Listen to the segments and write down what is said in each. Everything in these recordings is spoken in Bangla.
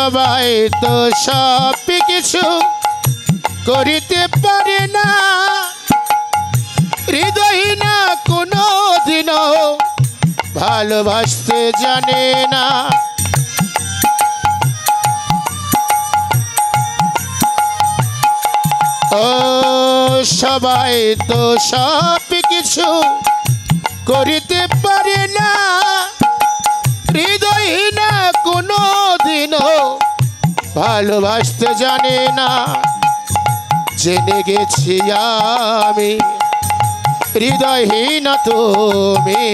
সবাই তো সব কিছু করিতে পারে না, হৃদয় না কোনো দিনও ভালোবাসতে জানে না। ও সবাই তো সব কিছু করিতে পারে না, হৃদয় না কোনো দিনও ভালোবাসতে জানে না। জেনে গেছি আমি হৃদয়হীন তুমি,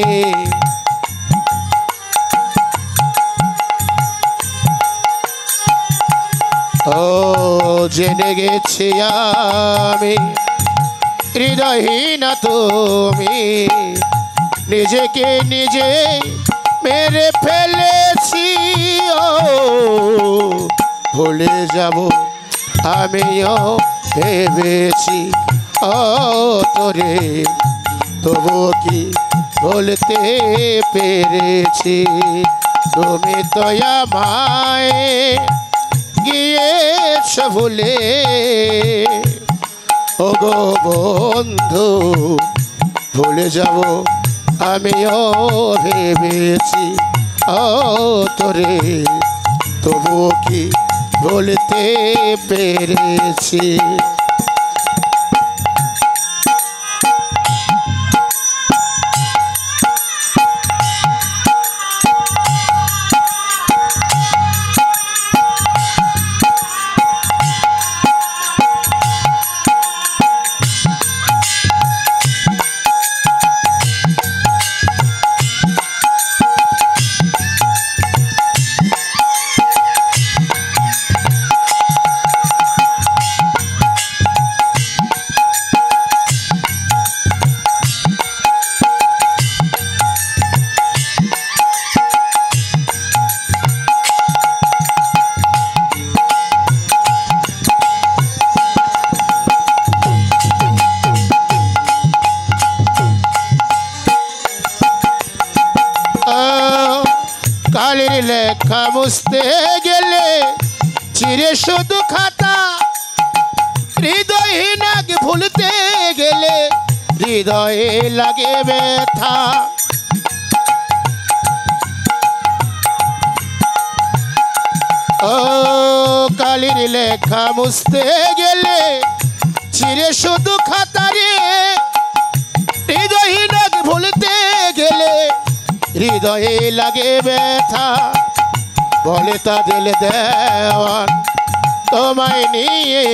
ও জেনে গেছি আমি হৃদয়হীন তুমি। নিজেকে নিজে মেরে ফেলেছি, ও ভুলে যাব আমিও ভেবেছি। ও তোরে তবু কি বলতে পেরেছি, তুমি তো আমায় গিয়েছ ভুলে। ও গো বন্ধু ভুলে যাব আমিও ভেবেছি। ও তোরে তবু কি বলতে পেরেছি। কালের লেখা মুছতে গেলে চিরে শুধু খাতা, হৃদয়হীনাকে ভুলতে গেলে হৃদয়ে লাগে ব্যথা। ও কালের লেখা মুছতে গেলে চিরে শুধু খাতা রে, হৃদয়হীনাকে ভুলতে গেলে হৃদয়ে লাগে ব্যথা। বলে তা দিল দেওয়ান তোমায় নিয়ে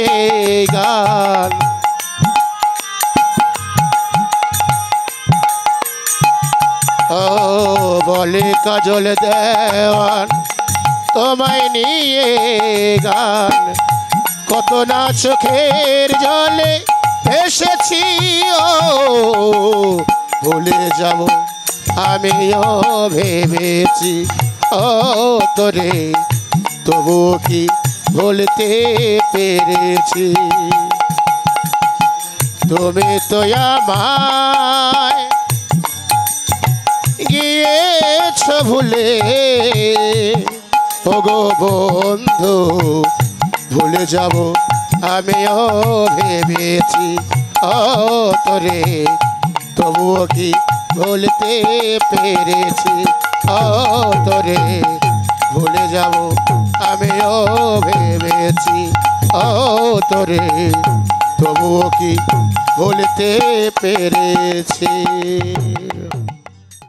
গান, ও বলে কাজল দেওয়ান তোমায় নিয়ে গান। কত না চোখের জলে এসেছি, ও ভুলে যাব আমিও ভেবেছি। ও তোরে তবু কি বলতে পেরেছি, তুমি তো আমায় গিয়েছ ভুলে। ও গো বন্ধু ভুলে যাব আমিও ভেবেছি। ও তোরে তবুও কি বলতে পেরেছি, ও তোরে ভুলে যাব আমিও ভেবেছি। ও তোরে তবুও কি বলতে পেরেছি।